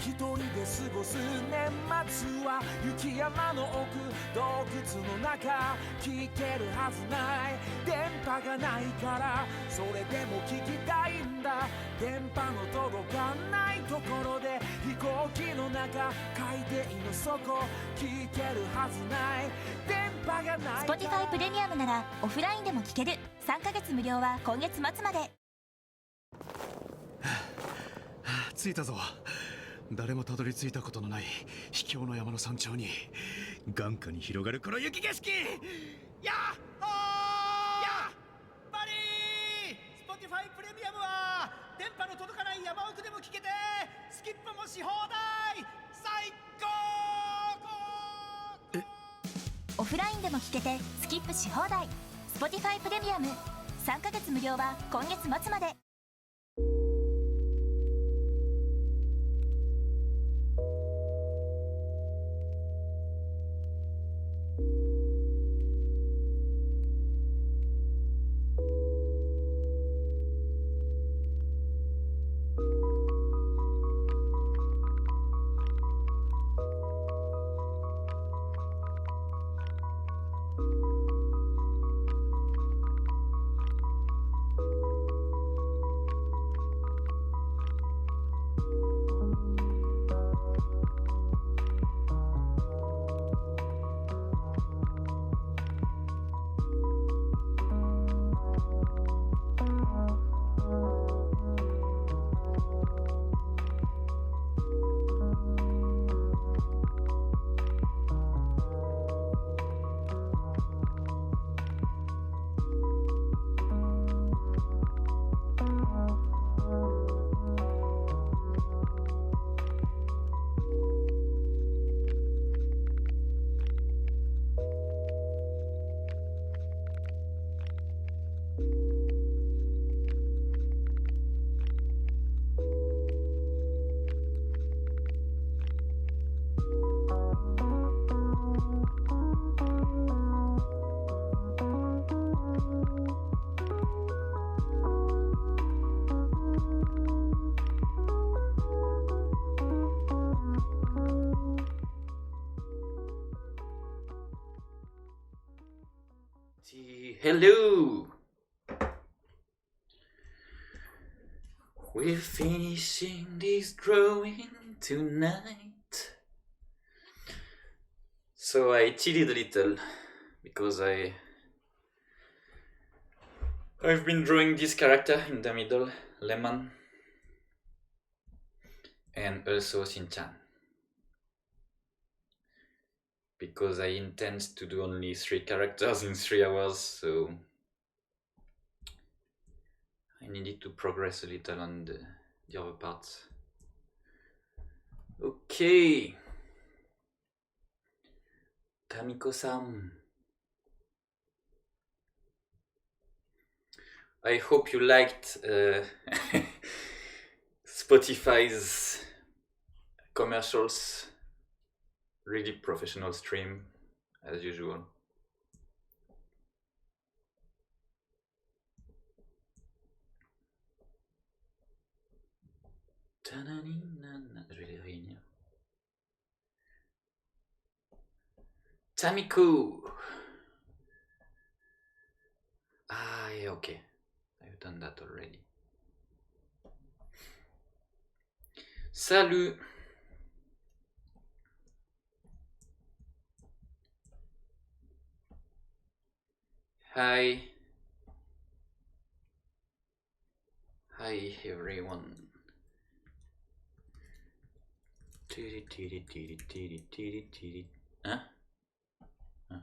一人で過ごす年末は雪山の奥洞窟の中聞けるはずない電波がないからそれでも聞きたいんだ電波の届かないところで飛行機の中海底の底聞けるはずない電波がない Spotify プレミアムならオフラインでも聞ける3ヶ月無料は今月末まで。着いたぞ。誰もたどり着いたことのない秘境の山の山頂に眼下に広がるこの雪景色。やっほーやっぱり Spotify プレミアムは電波の届かない山奥でも聞けてスキップもし放題。最高。オフラインでも聞けてスキップし放題 Spotify プレミアム3ヶ月無料は今月末まで。Hello! We're finishing this drawing tonight. So I cheated a little because I've been drawing this character in the middle, Lemon, and also Shinchan. Because I intend to do only 3 characters in 3 hours, so I needed to progress a little on the other parts. Okay. Kamiko-san. I hope you liked Spotify's commercials. Really professional stream, as usual. Je vais les réunir. Tamiko! Ah, yeah, okay. I've done that already. Salut! Hi. Hi everyone. Huh? Huh.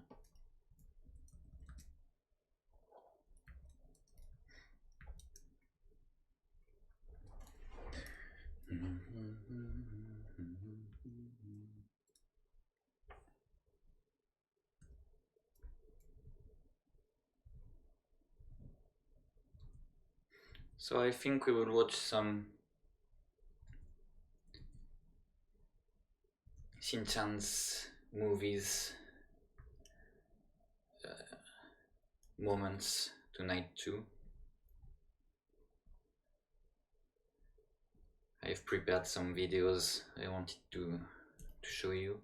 So I think we will watch some Shinchan's movies moments tonight too. I've prepared some videos I wanted to show you.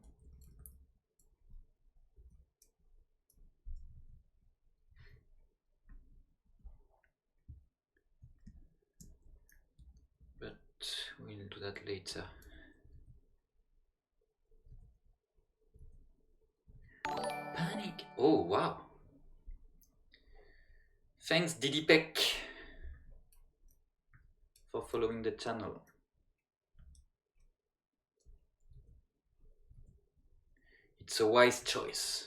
But we'll do that later. Panic! Oh wow! Thanks Didi Peck for following the channel. It's a wise choice.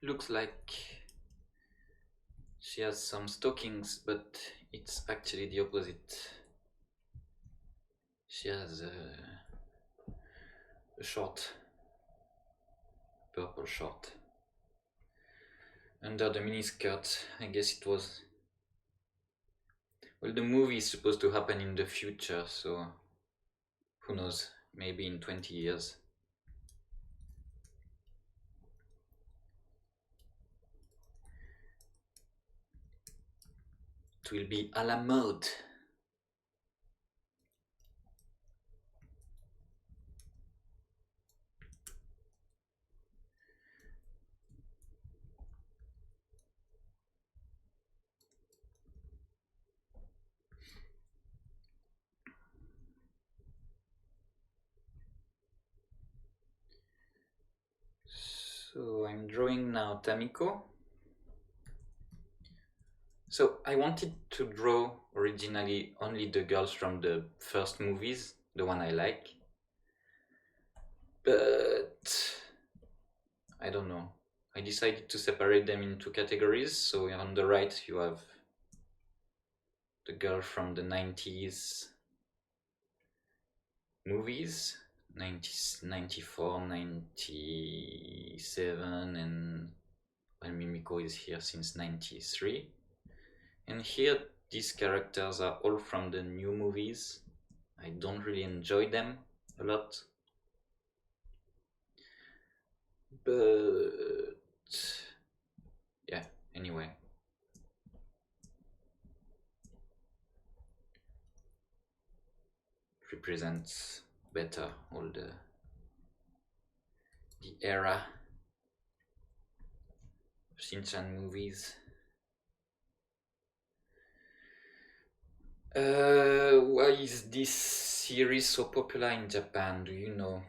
Looks like she has some stockings, but it's actually the opposite. She has a short, purple short under the miniskirt. I guess it was. Well, the movie is supposed to happen in the future, so who knows? Maybe in 20 years. It will be à la mode. So I'm drawing now Tamiko. So I wanted to draw originally only the girls from the first movies, the one I like. But I don't know. I decided to separate them into categories. So on the right you have the girl from the 90s movies, 90s, 94, 97, and well, Mimiko is here since 93. And here these characters are all from the new movies. I don't really enjoy them a lot. But yeah, anyway. Represents better all the era of Shinchan movies. Why is this series so popular in Japan? Do you know?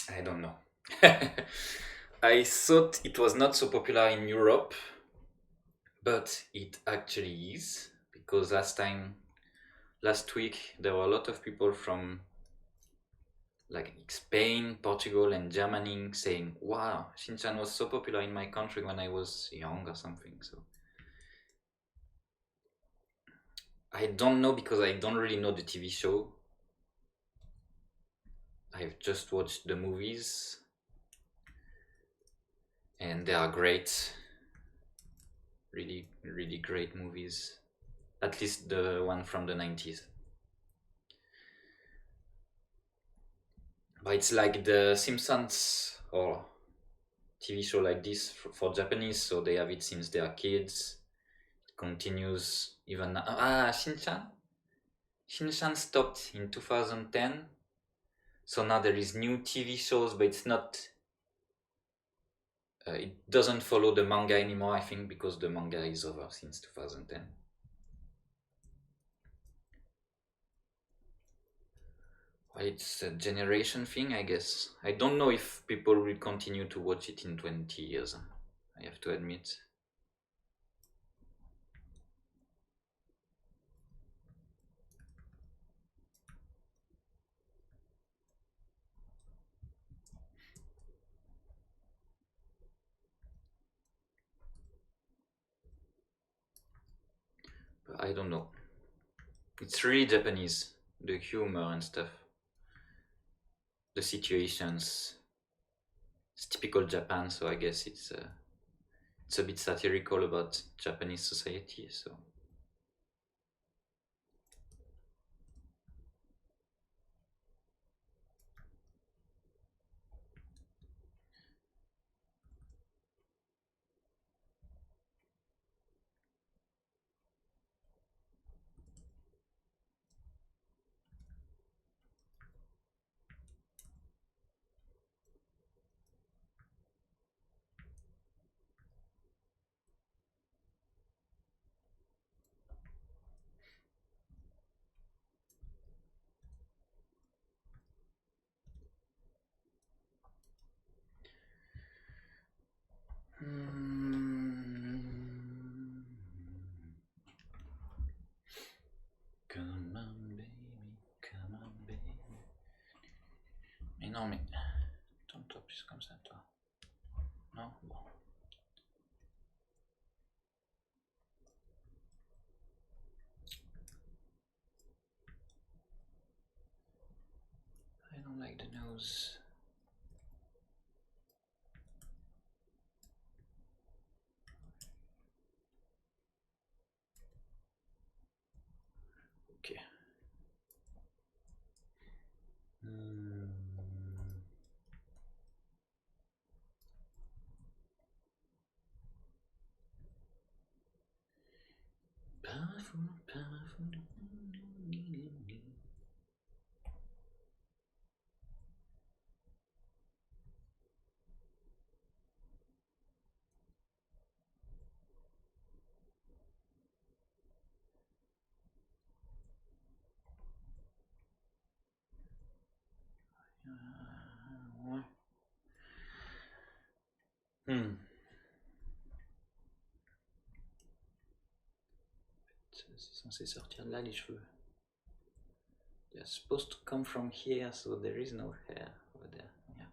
I don't know. I thought it was not so popular in Europe, but it actually is, because last week there were a lot of people from like Spain, Portugal, and Germany saying, wow, Shinchan was so popular in my country when I was young or something. So I don't know, because I don't really know the TV show. I've just watched the movies and they are great. Really, really great movies. At least the one from the 90s. But it's like the Simpsons or TV show like this for Japanese, so they have it since they are kids. It continues even now. Shinchan? Shinchan stopped in 2010. So now there is new TV shows, but it's not... it doesn't follow the manga anymore, I think, because the manga is over since 2010. Well, it's a generation thing, I guess. I don't know if people will continue to watch it in 20 years, I have to admit. I don't know. It's really Japanese, the humor and stuff. The situations. It's typical Japan, so I guess it's a bit satirical about Japanese society, so. Come on, baby, come on, baby. Mais non, mais. Tourne-toi plus comme ça, toi. Non? Bon. I don't like the nose. Okay. Powerful, powerful. Ouais. C'est censé sortir de là les cheveux. They're supposed to come from here, so there is no hair over there. Yeah.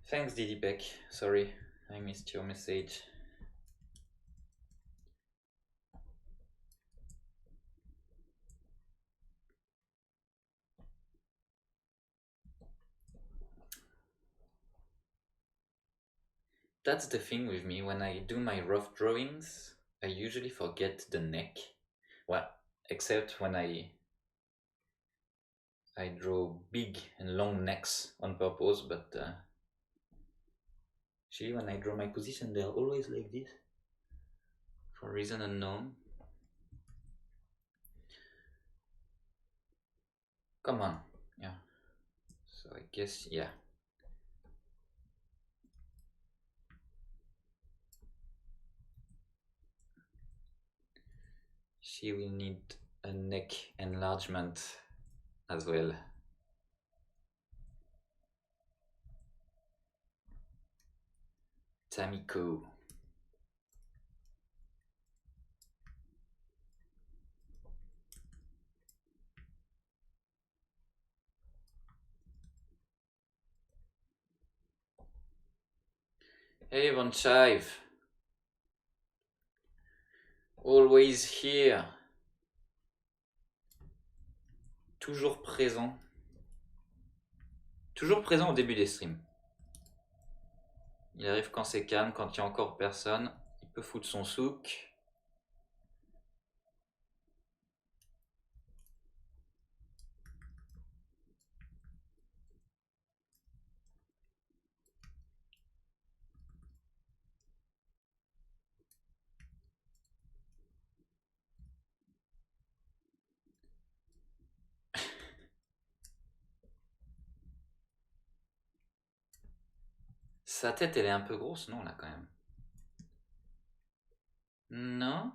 Thanks, Didi Peck. Sorry, I missed your message. That's the thing with me. When I do my rough drawings, I usually forget the neck. Well, except when I draw big and long necks on purpose, but actually when I draw my position, they're always like this, for a reason unknown. Come on, yeah. So I guess, yeah. She will need a neck enlargement as well. Tamiko. Hey Von Chive. Always here. Toujours présent. Toujours présent au début des streams. Il arrive quand c'est calme, quand il n'y a encore personne. Il peut foutre son souk. Sa tête, elle est un peu grosse, non, là, quand même. No?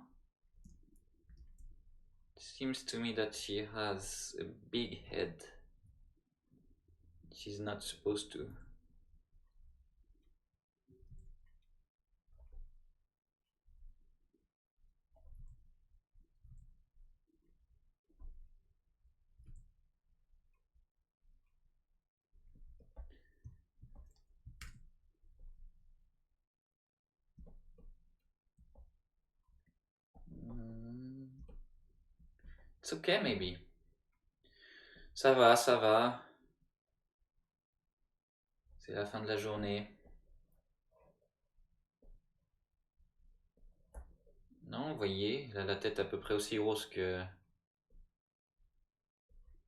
Seems to me that she has a big head. She's not supposed to. It's okay, maybe. Ça va, ça va. C'est la fin de la journée. Non, vous voyez, elle a la tête à peu près aussi grosse que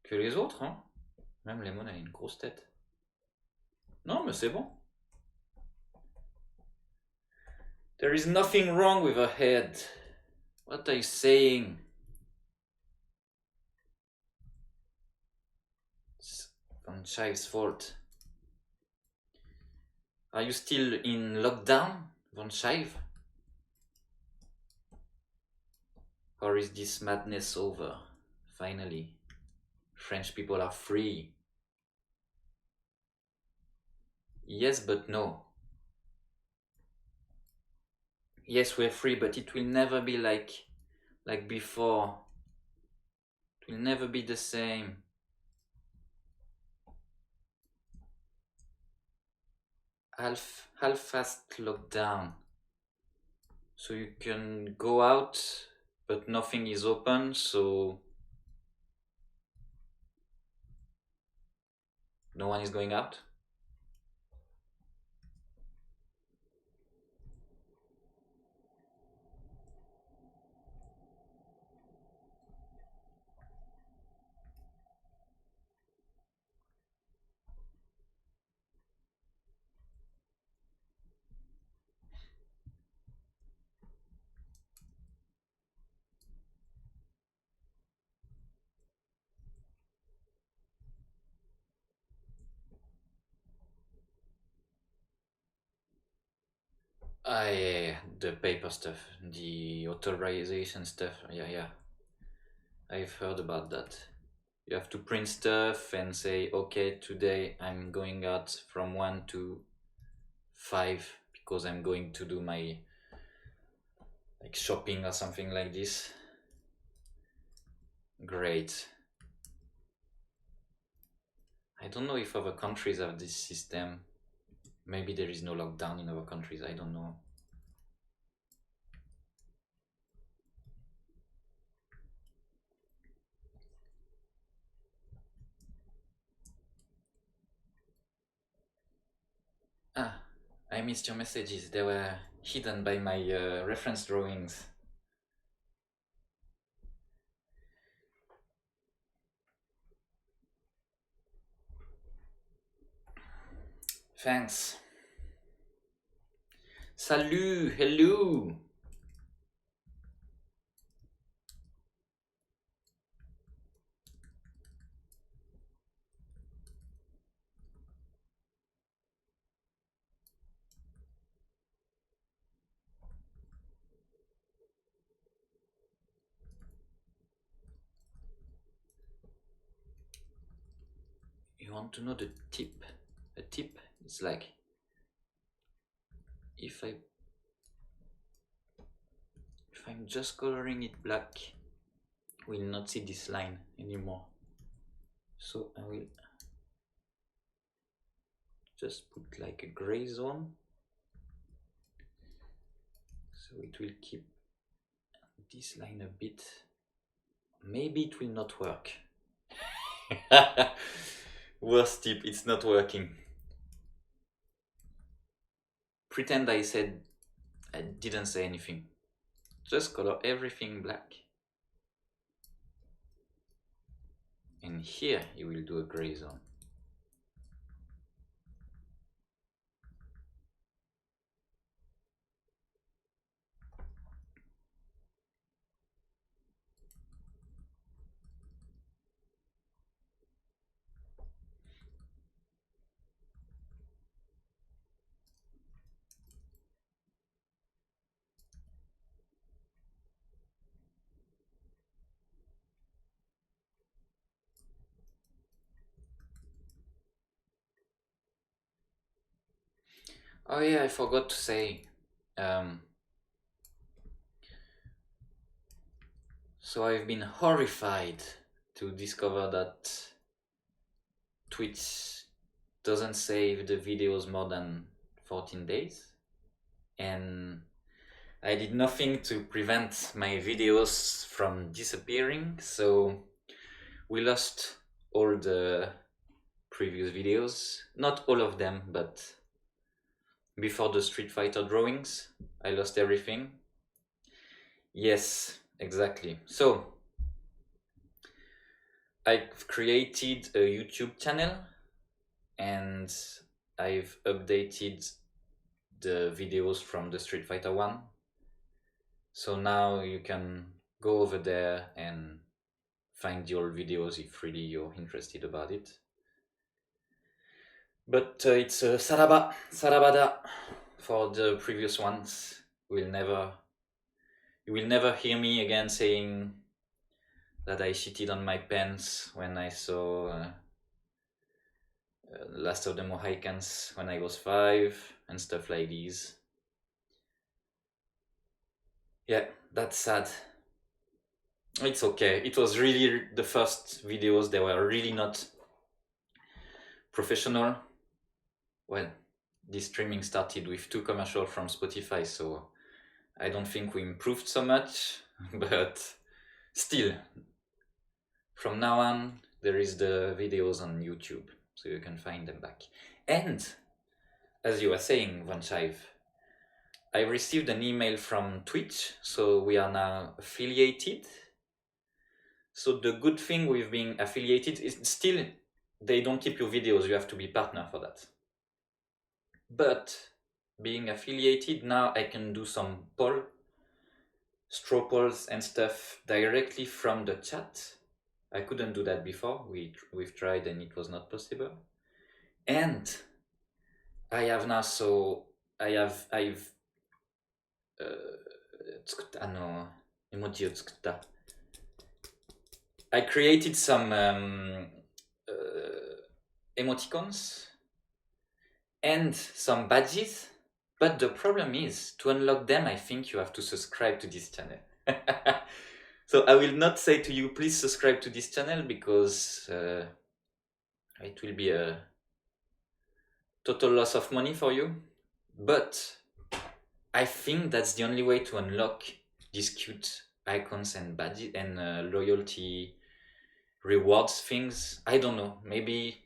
les autres, hein. Même Lemon a une grosse tête. Non, mais c'est bon. There is nothing wrong with her head. What are you saying? It's Von Child's fault. Are you still in lockdown, Von Child? Or is this madness over? Finally, French people are free. Yes, but no. Yes, we're free, but it will never be like before. It will never be the same. Half-fast lockdown. So you can go out, but nothing is open, so no one is going out. Yeah, the paper stuff, the authorization stuff. Yeah. I've heard about that. You have to print stuff and say, okay, today I'm going out from 1 to 5 because I'm going to do my shopping or something like this. Great. I don't know if other countries have this system. Maybe there is no lockdown in other countries, I don't know. I missed your messages. They were hidden by my reference drawings. Thanks. Salut, hello. You want to know the tip? A tip is like if I'm just coloring it black, we'll not see this line anymore. So I will just put like a gray zone. So it will keep this line a bit. Maybe it will not work. Worst tip, it's not working. Pretend I didn't say anything. Just color everything black. And here you will do a gray zone. Oh yeah, I forgot to say. So I've been horrified to discover that Twitch doesn't save the videos more than 14 days. And I did nothing to prevent my videos from disappearing, so we lost all the previous videos. Not all of them, but before the Street Fighter drawings, I lost everything. Yes, exactly. So I've created a YouTube channel and I've updated the videos from the Street Fighter 1. So now you can go over there and find the old videos if really you're interested about it. But it's a sarabada for the previous ones. You will never hear me again saying that I shitted on my pants when I saw Last of the Mohicans when I was 5 and stuff like these. Yeah, that's sad. It's okay. It was really the first videos. They were really not professional. Well, this streaming started with 2 commercials from Spotify, so I don't think we improved so much, but still, from now on, there is the videos on YouTube, so you can find them back. And, as you were saying, Von Scheib, I received an email from Twitch, so we are now affiliated. So the good thing with being affiliated is still, they don't keep your videos, you have to be partner for that. But being affiliated, now I can do some straw polls and stuff directly from the chat. I couldn't do that before. We've tried and it was not possible. And I have now, so I've I created some emoticons and some badges, but the problem is, to unlock them, I think you have to subscribe to this channel. So I will not say to you, please subscribe to this channel, because it will be a total loss of money for you. But I think that's the only way to unlock these cute icons and badges and loyalty rewards things. I don't know, maybe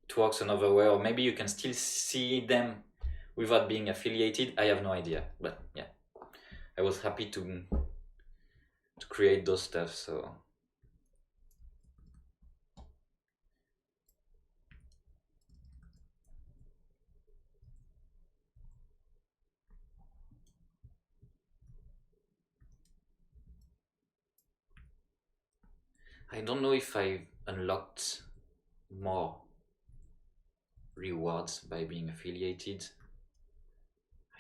it works another way, or maybe you can still see them without being affiliated. I have no idea, but yeah, I was happy to create those stuff. So I don't know if I unlocked more rewards by being affiliated.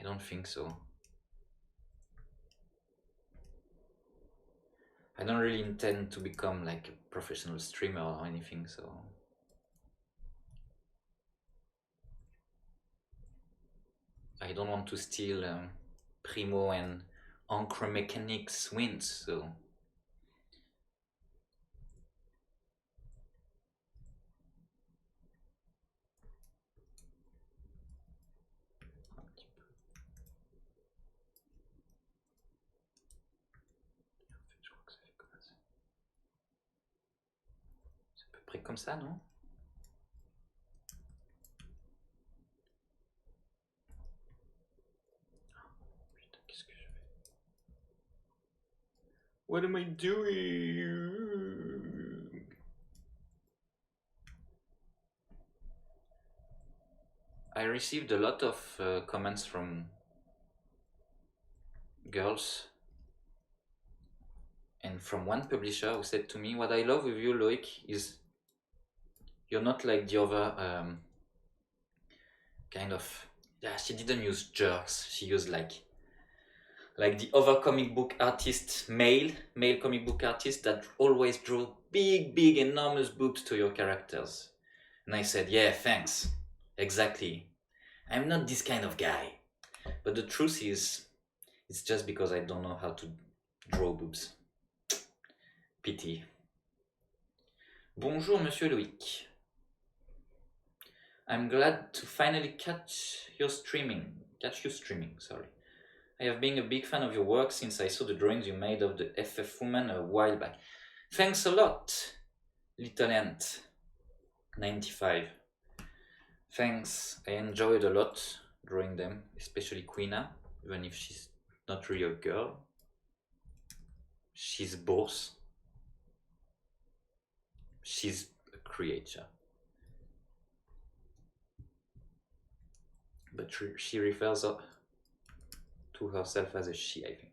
I don't think so. I don't really intend to become like a professional streamer or anything, so I don't want to steal Primo and Encre Mechanics wins, so près comme ça, non? Putain, qu'est-ce que je fais? What am I doing? I received a lot of comments from girls and from one publisher who said to me, what I love with you, Loic, is you're not like the other kind of, yeah, she didn't use jerks, she used like the other comic book artists, male comic book artists that always draw big enormous boobs to your characters. And I said, yeah, thanks, exactly. I'm not this kind of guy. But the truth is, it's just because I don't know how to draw boobs. Pity. Bonjour, Monsieur Loïc. I'm glad to finally catch you streaming, sorry. I have been a big fan of your work since I saw the drawings you made of the FF woman a while back. Thanks a lot, Little Ant 95. Thanks, I enjoyed a lot drawing them, especially Queena, even if she's not really a girl. She's both. She's a creature. But she refers to herself as a she, I think.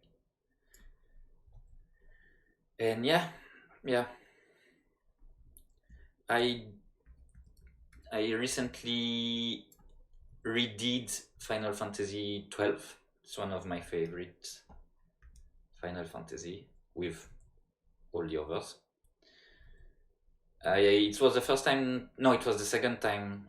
And yeah. I recently redid Final Fantasy 12. It's one of my favorite Final Fantasy with all the others. It was the first time, no, it was the second time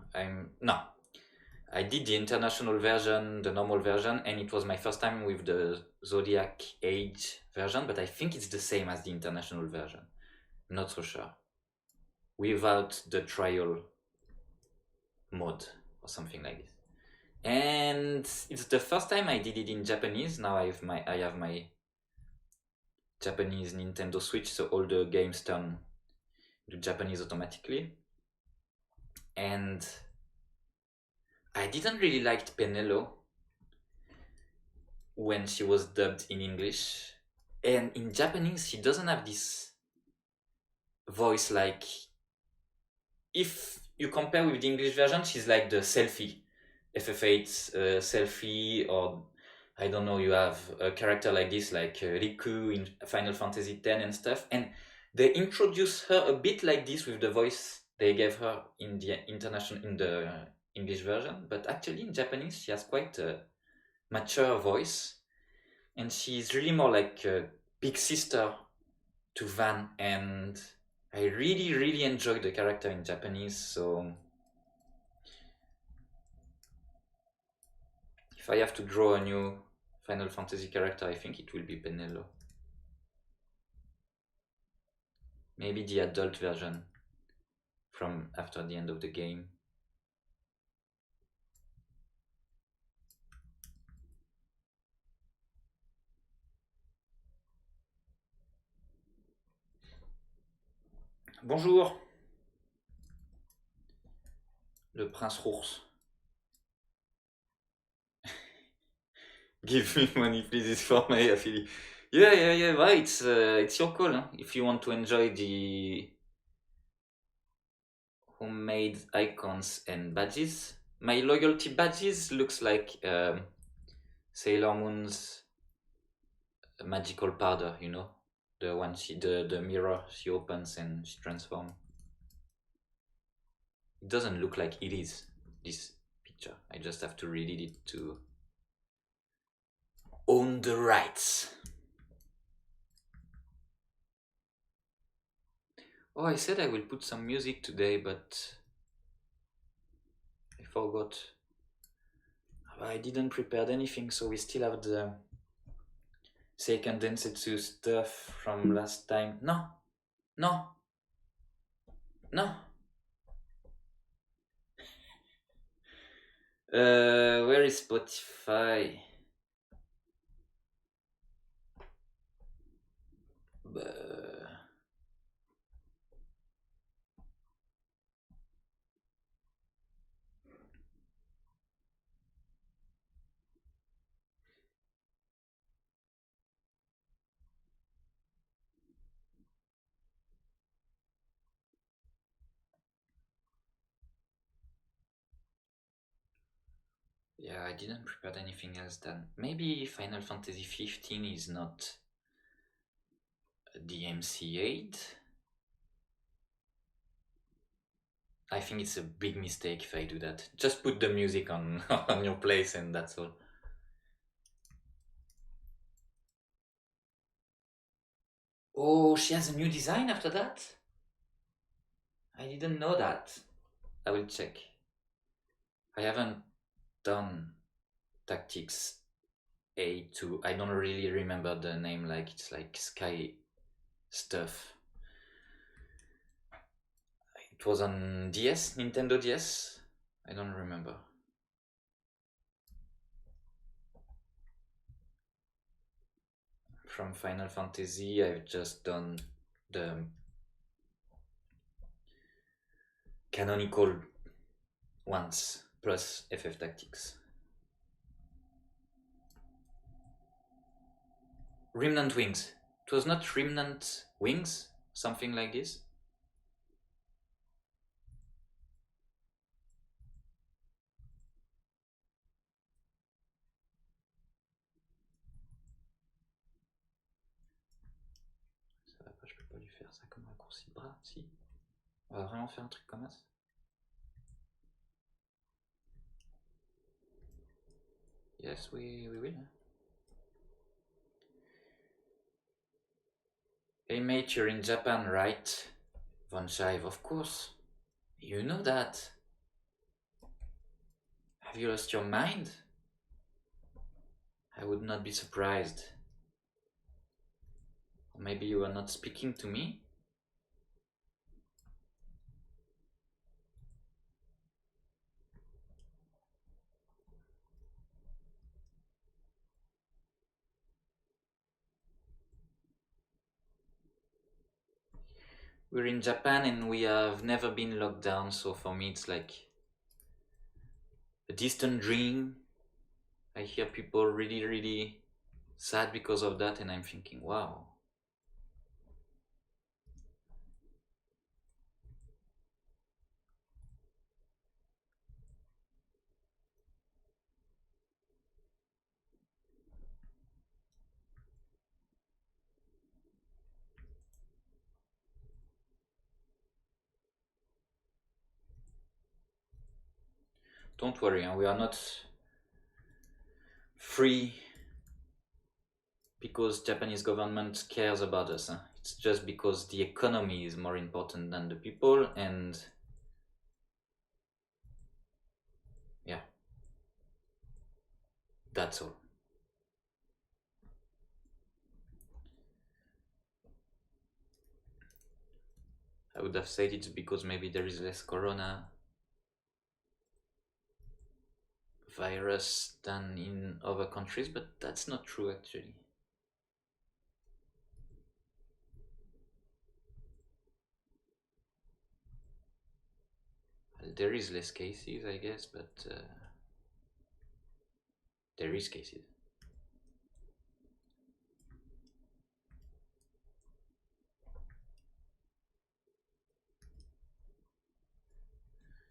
I did the international version, the normal version, and it was my first time with the Zodiac Age version, but I think it's the same as the international version. I'm not so sure. Without the trial mode or something like this. And it's the first time I did it in Japanese. Now I have my Japanese Nintendo Switch, so all the games turn to Japanese automatically. And I didn't really like Penelo when she was dubbed in English. And in Japanese, she doesn't have this voice like... If you compare with the English version, she's like the Selfie. FF8's Selfie, or I don't know, you have a character like this, like Riku in Final Fantasy X and stuff. And they introduce her a bit like this with the voice they gave her in the English version, but actually in Japanese she has quite a mature voice, and she's really more like a big sister to Van, and I really enjoy the character in Japanese. So if I have to draw a new Final Fantasy character, I think it will be Penelo. Maybe the adult version from after the end of the game. Bonjour, le prince ours. Give me money, please, it's for my affiliate. Yeah, right, it's your call, huh? If you want to enjoy the homemade icons and badges. My loyalty badges looks like Sailor Moon's magical powder, you know? The one the mirror she opens and she transforms. It doesn't look like it is, this picture. I just have to read it to own the rights. Oh, I said I will put some music today, but I forgot. I didn't prepare anything, so we still have the Seiken Densetsu stuff from last time. No. Where is Spotify? Yeah, I didn't prepare anything else then. Maybe Final Fantasy 15 is not DMCA'd. I think it's a big mistake if I do that. Just put the music on, on your place and that's all. Oh, she has a new design after that? I didn't know that. I will check. I haven't done Tactics A2. I don't really remember the name, like it's like Sky stuff. It was on DS, Nintendo DS? I don't remember. From Final Fantasy, I've just done the canonical ones, plus FF Tactics. Remnant Wings. It was not Remnant Wings? Something like this? Ça va pas, je peux pas lui faire ça comme raccourci de bras, si. On va vraiment faire un truc comme ça. Yes, we will. Hey mate, you're in Japan, right? Von Shive, of course. You know that. Have you lost your mind? I would not be surprised. Or maybe you are not speaking to me? We're in Japan and we have never been locked down, so for me it's like a distant dream. I hear people really sad because of that, and I'm thinking, wow. Don't worry, we are not free because Japanese government cares about us. It's just because the economy is more important than the people, and yeah, that's all. I would have said it's because maybe there is less corona virus than in other countries, but that's not true actually. Well, there is less cases, I guess, but there is cases.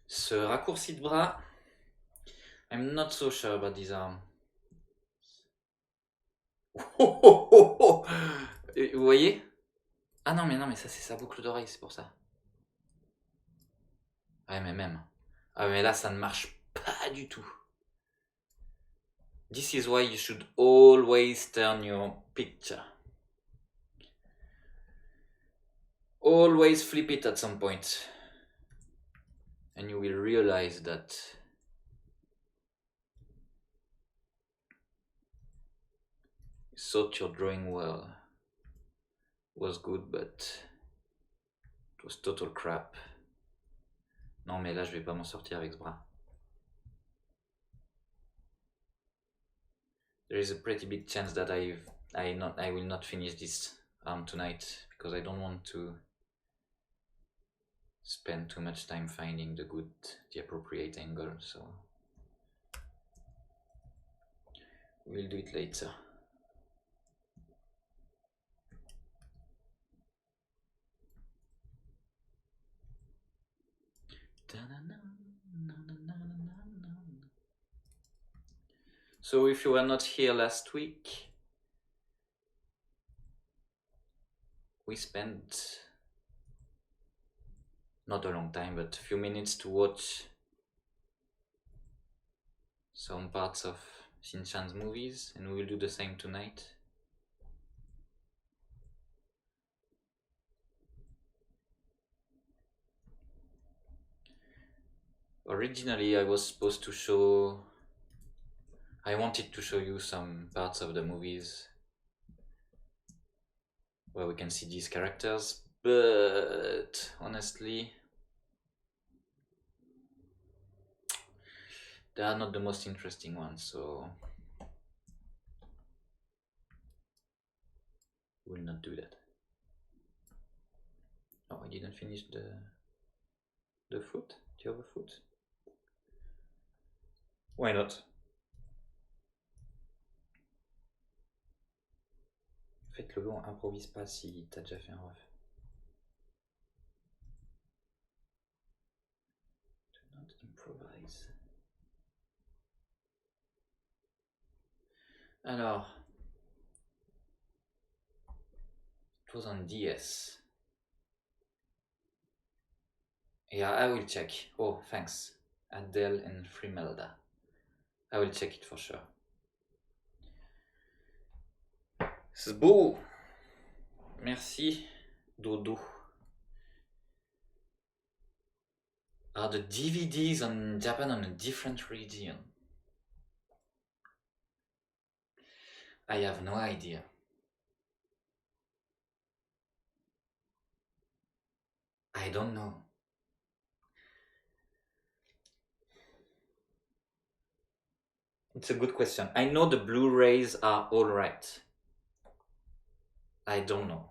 Ce raccourci de bras, I'm not so sure about this arm. Vous voyez? Ah non mais ça c'est sa boucle d'oreille, c'est pour ça. Ouais mais même. Ah mais là ça ne marche pas du tout. This is why you should always turn your picture. Always flip it at some point. And you will realize that you thought your drawing was good, but it was total crap. Non mais là je vais pas m'en sortir avec ce bras. There is a pretty big chance that I will not finish this arm tonight because I don't want to spend too much time finding the appropriate angle, so we'll do it later. So if you were not here last week, we spent not a long time, but a few minutes to watch some parts of Shinchan's movies, and we will do the same tonight. Originally I was supposed to show I wanted to show you some parts of the movies where we can see these characters, but honestly, they are not the most interesting ones, so we'll not do that. Oh, I didn't finish the foot. Do you have a foot? Why not? Faites-le, on improvise pas si t'as déjà fait un ref. Do not improvise. Alors, it was on DS. Yeah, I will check. Oh, thanks. Adele and Frimelda. I will check it for sure. Sboo! Merci, Dodo. Are the DVDs on Japan on a different region? I have no idea. I don't know. It's a good question. I know the Blu-rays are alright. I don't know.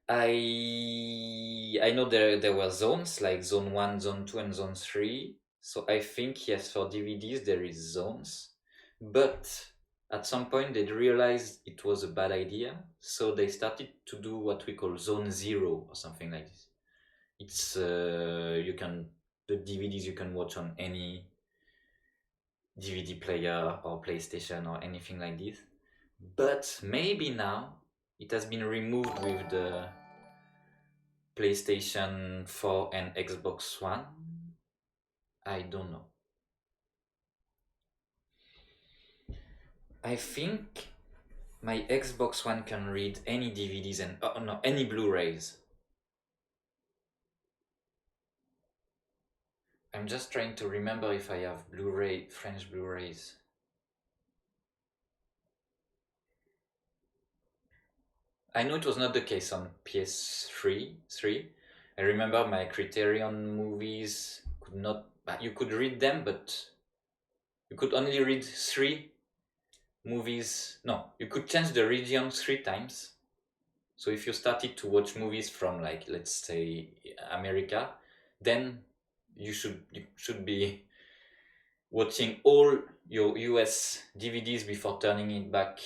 I know there were zones like zone 1, zone 2 and zone 3. So I think yes, for DVDs there is zones. But at some point they realized it was a bad idea, so they started to do what we call zone 0 or something like this. It's the DVDs you can watch on any DVD player or PlayStation or anything like this. But maybe now it has been removed with the PlayStation 4 and Xbox One. I don't know. I think my Xbox One can read any DVDs and any Blu-rays. I'm just trying to remember if I have French Blu-rays. I know it was not the case on PS3. I remember my Criterion movies you could read them, but you could only read 3 movies. No, you could change the region 3 times. So if you started to watch movies from, like, let's say America, then you should be watching all your US DVDs before turning it back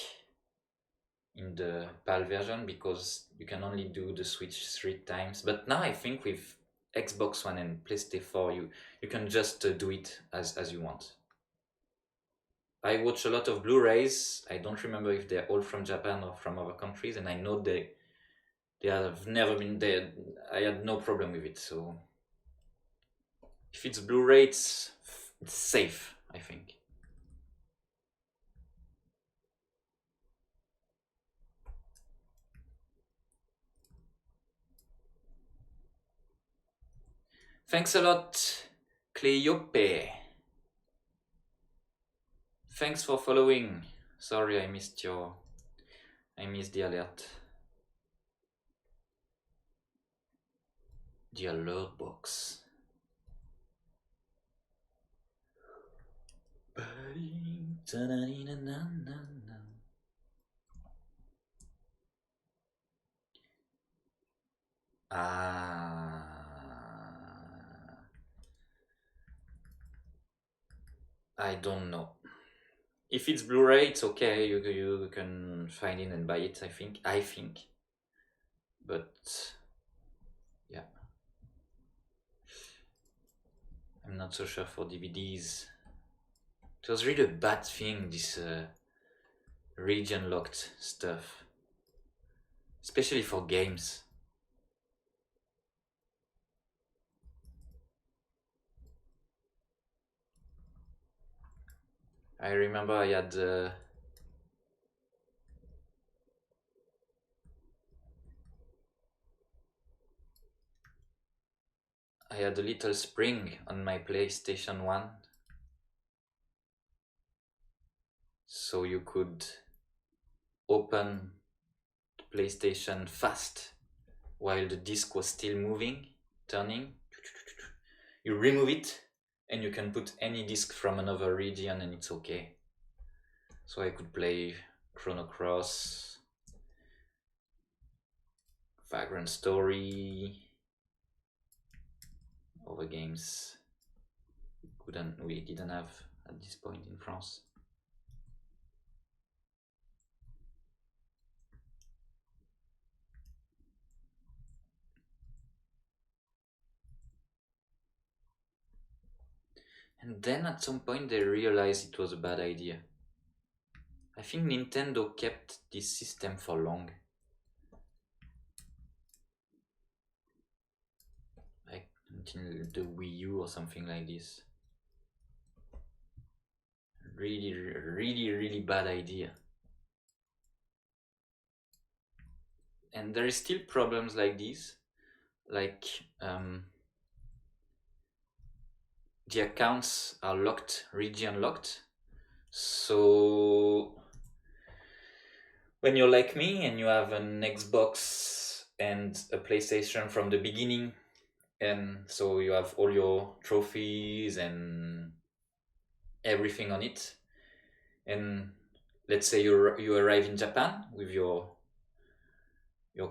in the PAL version, because you can only do the switch 3 times. But now I think with Xbox One and PlayStation 4 you can just do it as you want. I watch a lot of Blu-rays. I don't remember if they're all from Japan or from other countries, and I know they have never been there. I had no problem with it, so if it's Blu-ray, it's safe, I think. Thanks a lot, Cleope. Thanks for following. Sorry I missed the alert. The alert box. I don't know. If it's Blu-ray, it's okay. You can find it and buy it. I think. But yeah, I'm not so sure for DVDs. It was really a bad thing, this region locked stuff, especially for games. I remember I had a little spring on my PlayStation 1 so you could open the PlayStation fast while the disc was still moving, turning. You remove it and you can put any disc from another region and it's okay. So I could play Chrono Cross, Vagrant Story, other games we didn't have at this point in France. And then at some point they realized it was a bad idea. I think Nintendo kept this system for long. Like until the Wii U or something like this. Really bad idea. And there is still problems like this. Like the accounts are locked, region locked. So when you're like me and you have an Xbox and a PlayStation from the beginning, and so you have all your trophies and everything on it, and let's say you arrive in Japan with your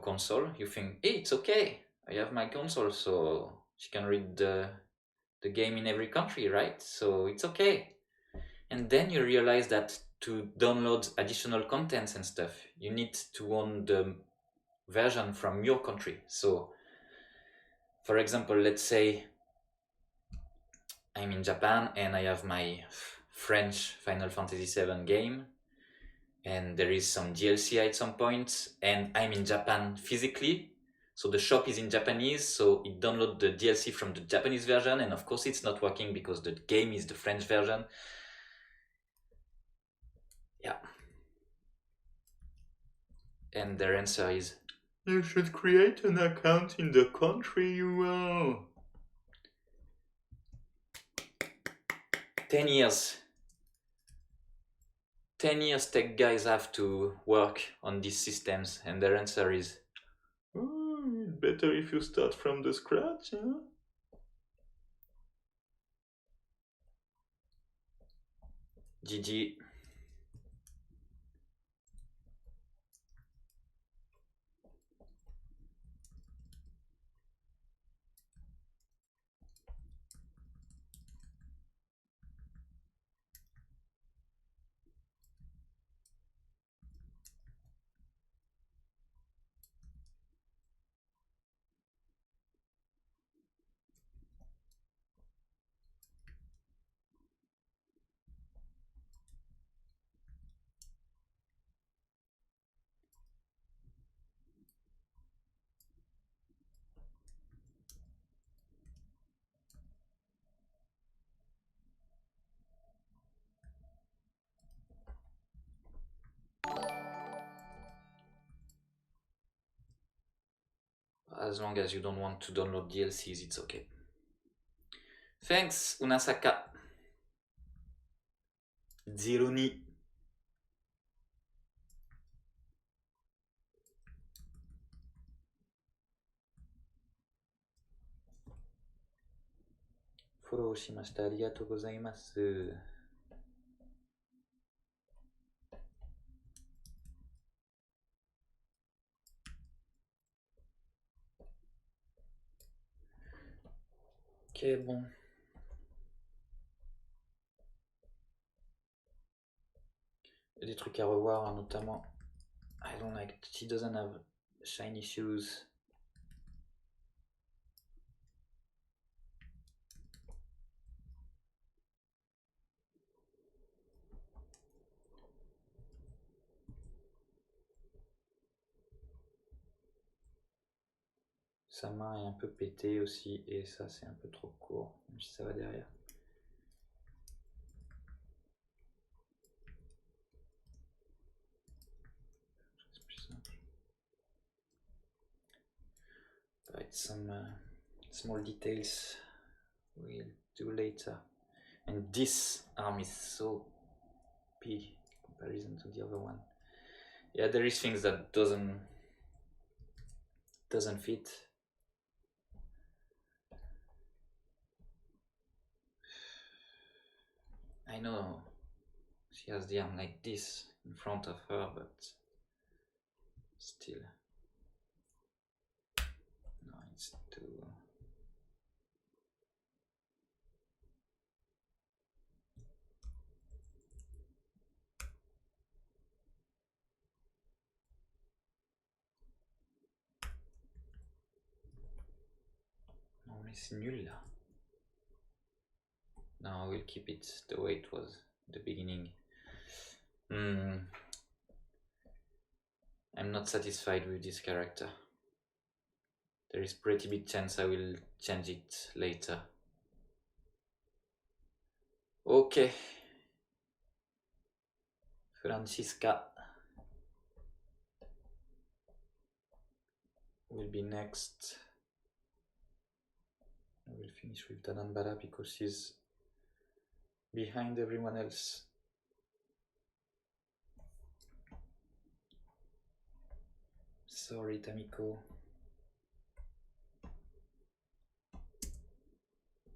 console, you think, hey, it's okay, I have my console, so she can read the game in every country, right? So it's okay. And then you realize that to download additional contents and stuff, you need to own the version from your country. So for example, let's say I'm in Japan and I have my French Final Fantasy VII game, and there is some DLC at some point, and I'm in Japan physically, so the shop is in Japanese, so it downloads the DLC from the Japanese version, and of course it's not working because the game is the French version. Yeah. And their answer is, you should create an account in the country you are. 10 years. 10 years tech guys have to work on these systems, and their answer is, oh, better if you start from the scratch, huh? GG. As long as you don't want to download DLCs, it's okay. Thanks, Unasaka. Zero-ni. Follow shimashita. Arigatou gozaimasu. Ok, bon. Il y a des trucs à revoir, hein, notamment. I don't like that he doesn't have shiny shoes. Sa main est un peu pétée aussi, et ça c'est un peu trop court, même si ça va derrière. C'est plus simple. But some small details we'll do later. And this arm is so big comparison to the other one. Yeah, there is things that doesn't fit. I know she has the arm like this in front of her, but still. No, it's too... Non mais c'est nul là. No, I will keep it the way it was at the beginning. I'm not satisfied with this character. There is pretty big chance I will change it later. Okay. Francisca will be next. I will finish with Dananbara because she's behind everyone else. Sorry, Tamiko.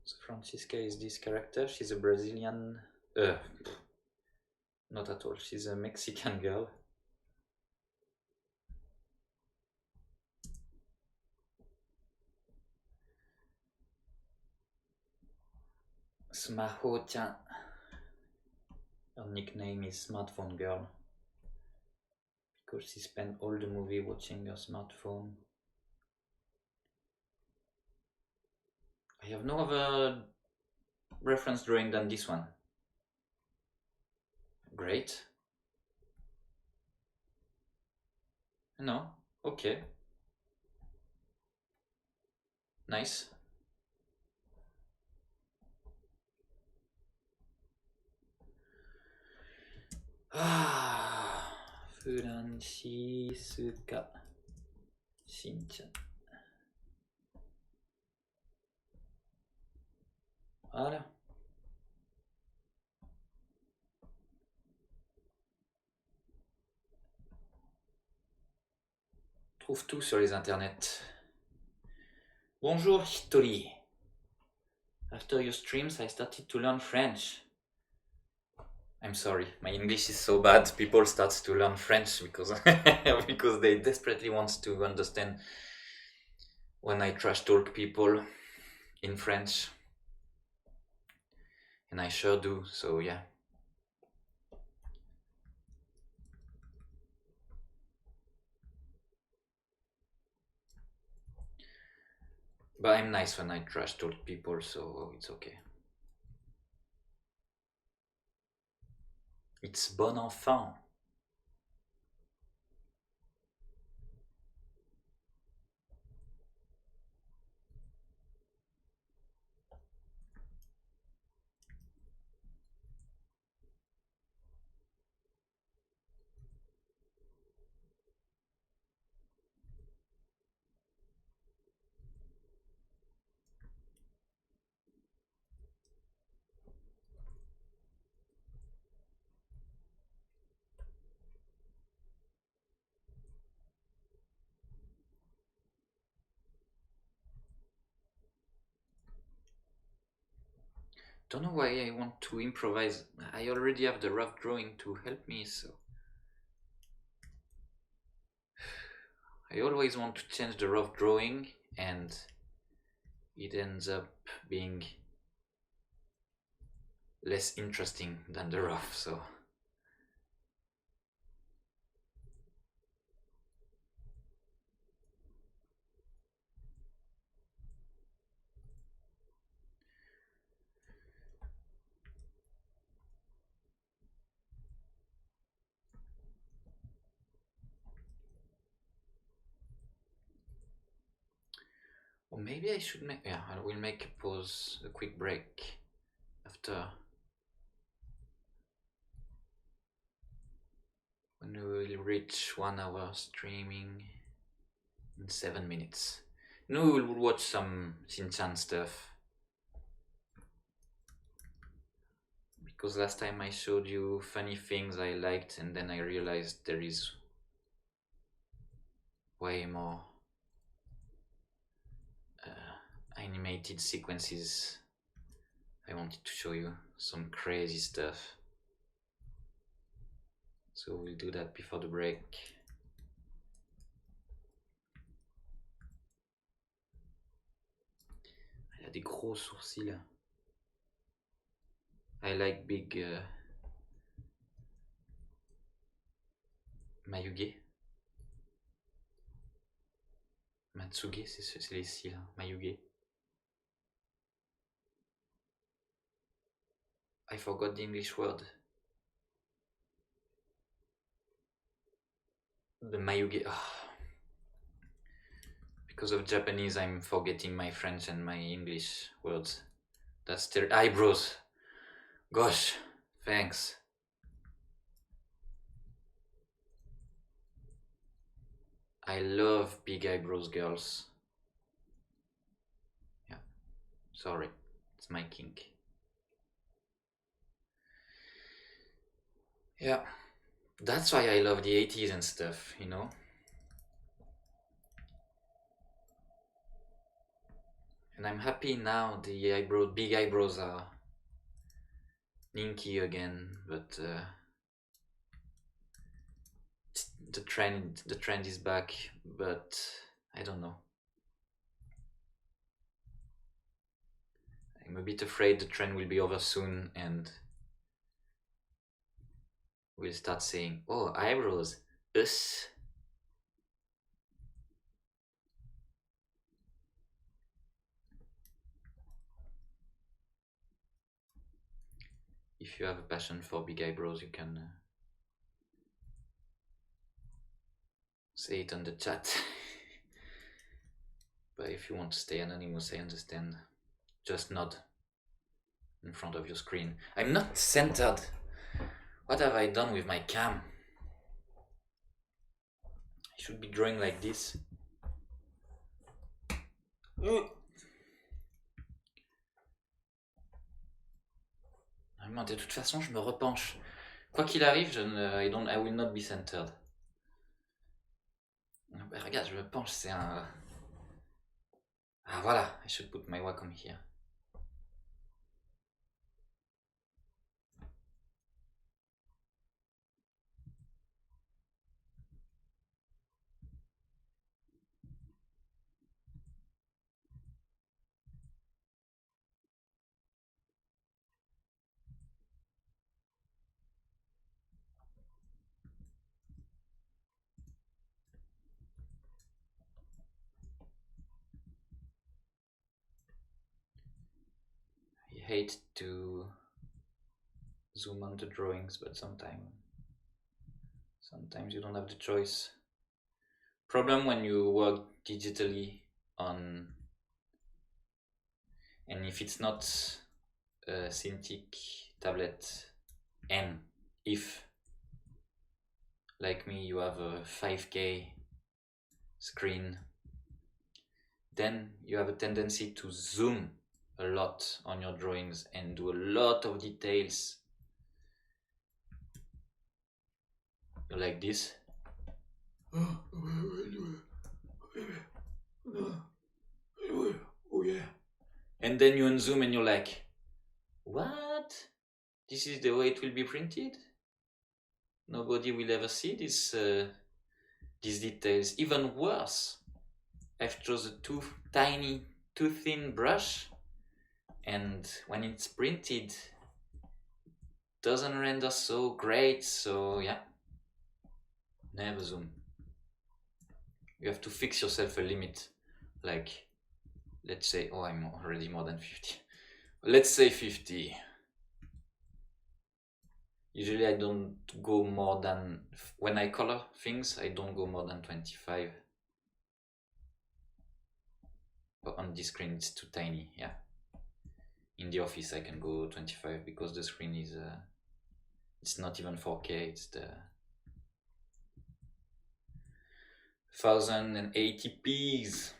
So Francisca is this character. She's a Brazilian... not at all. She's a Mexican girl. Smaho-chan. Her nickname is Smartphone Girl because she spent all the movie watching her smartphone. I have no other reference drawing than this one. Great. No? Okay. Nice. Francisca Shinchan. Voilà. Trouve tout sur les internets. Bonjour Hitori. After your streams, I started to learn French. I'm sorry, my English is so bad. People start to learn French because because they desperately want to understand when I trash talk people in French. And I sure do, so yeah. But I'm nice when I trash talk people, so it's okay. It's bon enfant. Don't know why I want to improvise. I already have the rough drawing to help me, so I always want to change the rough drawing and it ends up being less interesting than the rough, so or maybe I should make, yeah, I will make a pause, a quick break after when we will reach 1 hour streaming in 7 minutes. No, we will watch some Shinchan stuff because last time I showed you funny things I liked, and then I realized there is way more animated sequences. I wanted to show you some crazy stuff, so we'll do that before the break. Elle a des gros sourcils. I like big mayuge. Matsuge, c'est les cils, hein. Mayuge. I forgot the English word. The mayuge. Because of Japanese, I'm forgetting my French and my English words. That's their eyebrows. Gosh, thanks. I love big eyebrows, girls. Yeah, sorry, it's my kink. Yeah, that's why I love the 80s and stuff, you know? And I'm happy now the big eyebrows are ninky again, but the trend is back, but I don't know. I'm a bit afraid the trend will be over soon and we'll start saying, oh, eyebrows, us. If you have a passion for big eyebrows, you can say it on the chat. But if you want to stay anonymous, I understand. Just nod in front of your screen. I'm not centered. What have I done with my cam? I should be drawing like this. De toute façon, je me repenche. Quoi qu'il arrive, I will not be centered. Ben, regarde, je me penche, c'est un... Ah voilà, I should put my Wacom here. I hate to zoom on the drawings, but sometimes you don't have the choice. Problem when you work digitally on, and if it's not a Cintiq tablet, and if, like me, you have a 5K screen, then you have a tendency to zoom a lot on your drawings and do a lot of details. You're like this. And then you unzoom and you're like, what? This is the way it will be printed? Nobody will ever see these details. Even worse, I've chosen too thin brush, and when it's printed, doesn't render so great. So yeah, never zoom. You have to fix yourself a limit. Like, let's say, oh, I'm already more than 50. Let's say 50. Usually I don't go more than, when I color things, I don't go more than 25. But on this screen it's too tiny, yeah. In the office I can go 25 because the screen is, it's not even 4K, it's the 1080p's.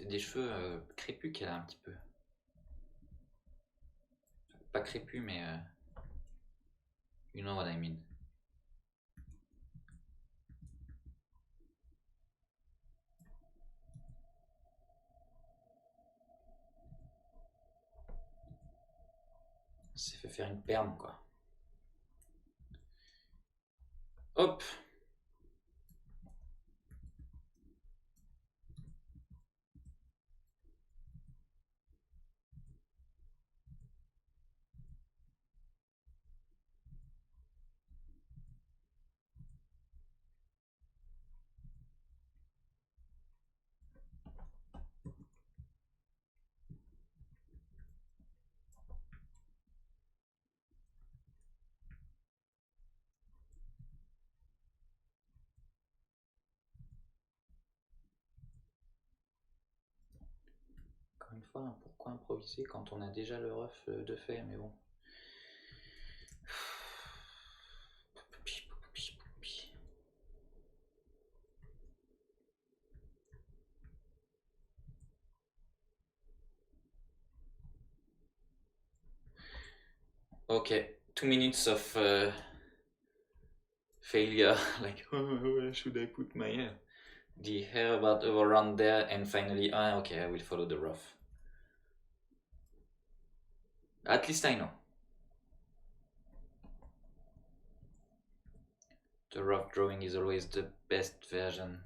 des cheveux crépus qu'elle a un petit peu. Pas crépus, mais you know what I mean. Ça fait faire une perme, quoi. Hop. Encore une fois, pourquoi improviser quand on a déjà le ref de fait, mais bon. Okay, 2 minutes of failure, like, where should I put my hair? The hair about around there, and finally, okay, I will follow the rough. At least I know. The rough drawing is always the best version.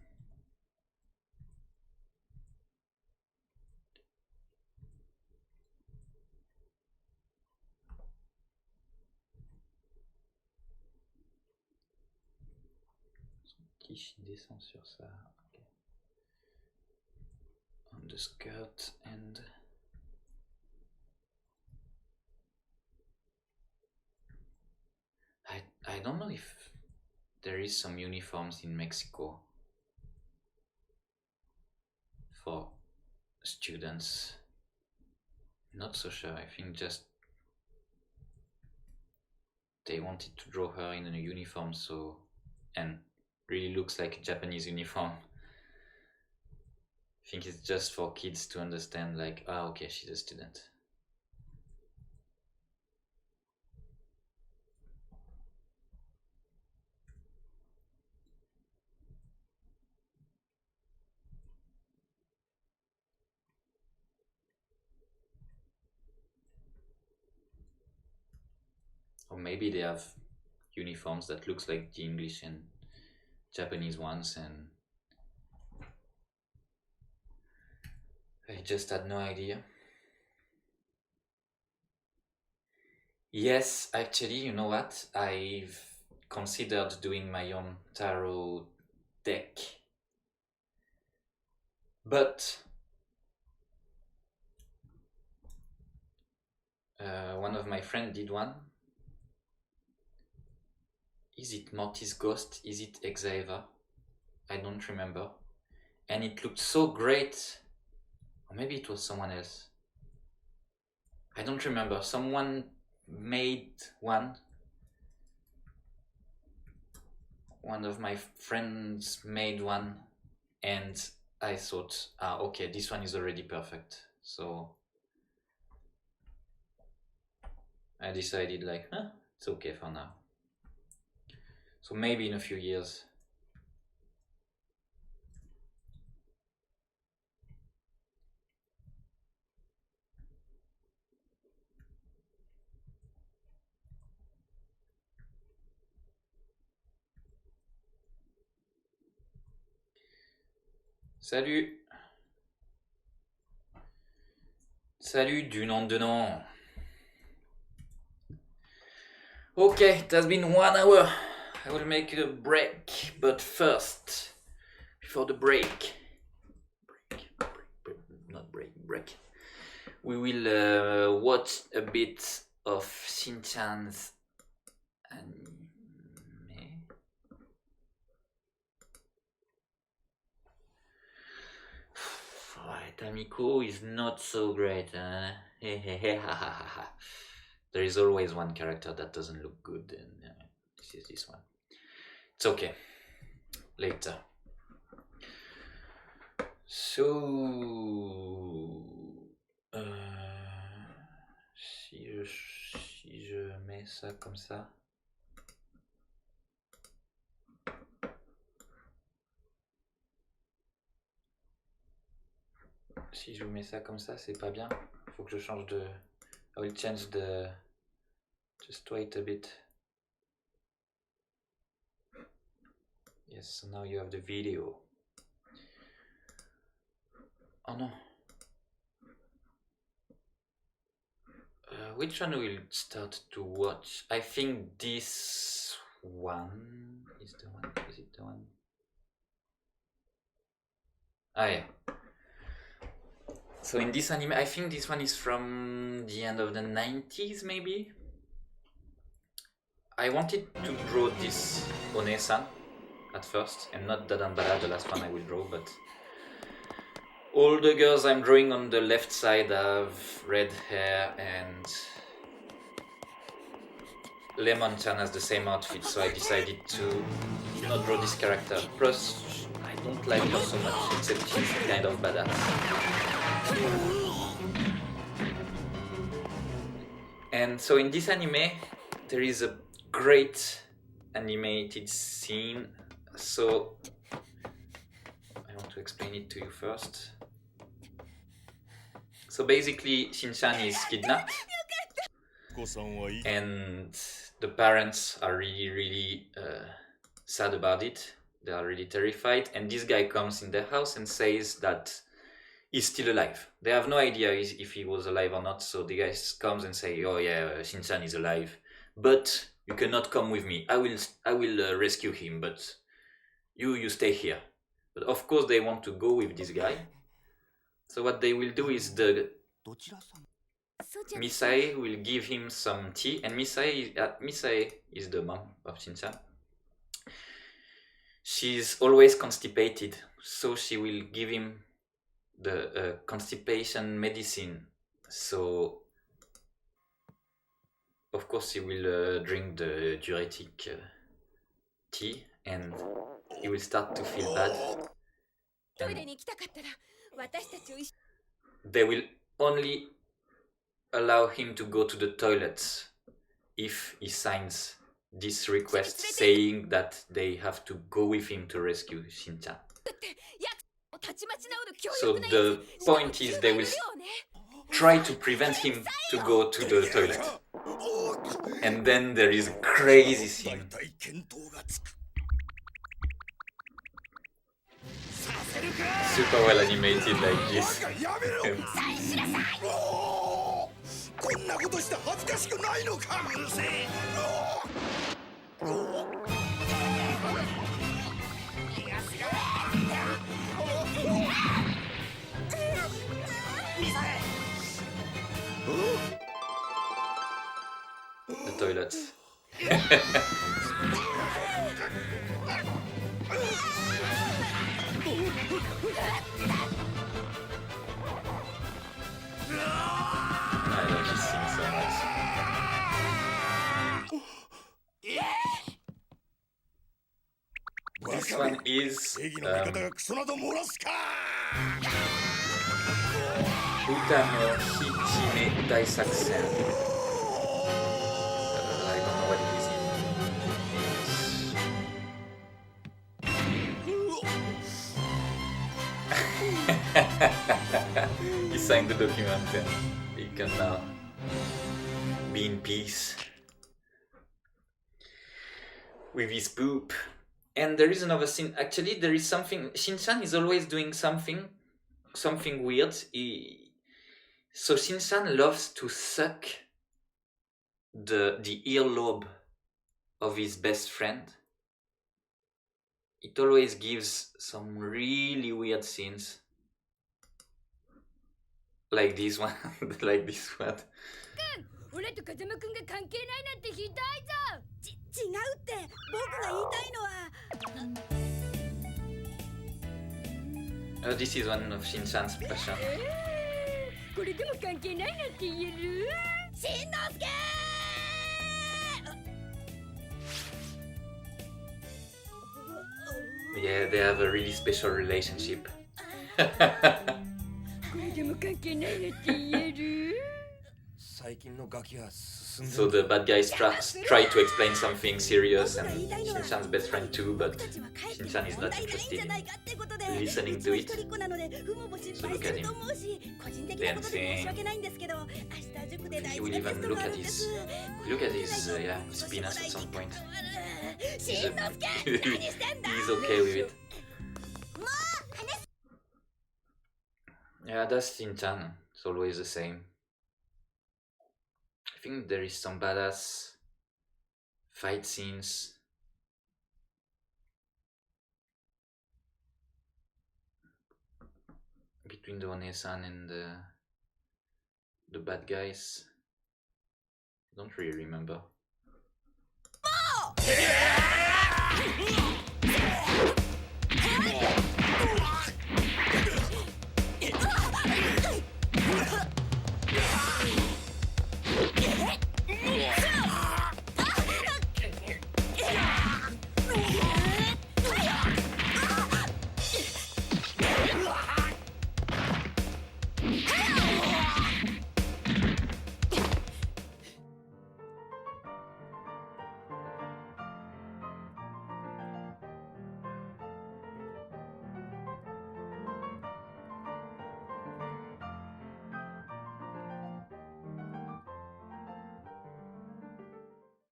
Quiche descend sur ça. Okay. On the skirt and I don't know if there is some uniforms in Mexico for students. Not so sure. I think just they wanted to draw her in a uniform, so, and really looks like a Japanese uniform. I think it's just for kids to understand, like, okay, she's a student. Or maybe they have uniforms that looks like the English and Japanese ones, and I just had no idea. Yes, actually, you know what? I've considered doing my own tarot deck, but one of my friends did one. Is it Mortis Ghost? Is it Exaiva? I don't remember. And it looked so great. Or maybe it was someone else. I don't remember. Someone made one. One of my friends made one. And I thought, okay, this one is already perfect. So I decided, like, it's okay for now. So maybe in a few years. Salut! Salut du nom de nom! Okay, it has been 1 hour. I will make a break, but first, before the break, we will watch a bit of Shinchan's anime. Tamiko is not so great. There is always one character that doesn't look good, and this is this one. It's okay. Later. So, si je mets ça comme ça. Si je vous mets ça comme ça, c'est pas bien. Il faut que je change de... I will change the... Just wait a bit. Yes, so now you have the video. Oh no. Which one will start to watch? I think this one is the one. Is it the one? Ah yeah. So in this anime, I think this one is from the end of the 90s, maybe? I wanted to draw this One-san at first, and not Dadanbara, the last one I will draw, but all the girls I'm drawing on the left side have red hair, and Lemon-chan has the same outfit, so I decided to not draw this character. Plus, I don't like her so much, except she's kind of badass. And so in this anime, there is a great animated scene. So I want to explain it to you first. So basically, Shinchan is kidnapped, and the parents are really sad about it. They are really terrified, and this guy comes in their house and says that he's still alive. They have no idea if he was alive or not, so the guy comes and say, oh yeah, Shinchan is alive, but you cannot come with me. I will rescue him, but you stay here. But of course they want to go with this guy. So what they will do is the Misae will give him some tea, and Misae is the mom of Shinchan. She's always constipated, so she will give him the constipation medicine. So of course he will drink the diuretic tea, and he will start to feel bad. And they will only allow him to go to the toilet if he signs this request saying that they have to go with him to rescue Shinchan. So the point is they will try to prevent him to go to the toilet. And then there is a crazy scene. Super well animated like this. The toilets. I love this scene so much. This one is Uta no Hichime Daisakusen. I don't know what it is in English. He signed the document and he can now be in peace with his poop. And there is another scene. Actually, there is something. Shinchan is always doing something weird. So Shinchan loves to suck the earlobe of his best friend. It always gives some really weird scenes. Like this one. Like this one. This is one of Shinchan's passion. Yeah, they have a really special relationship. So the bad guys try to explain something serious, and Shinchan's best friend too, but Shinchan is not interested in listening to it. So look at him dancing. He will even look at his his penis at some point. He's okay with it. Yeah, that's Shinchan. It's always the same. I think there is some badass fight scenes. Between the One-san and the bad guys. I don't really remember.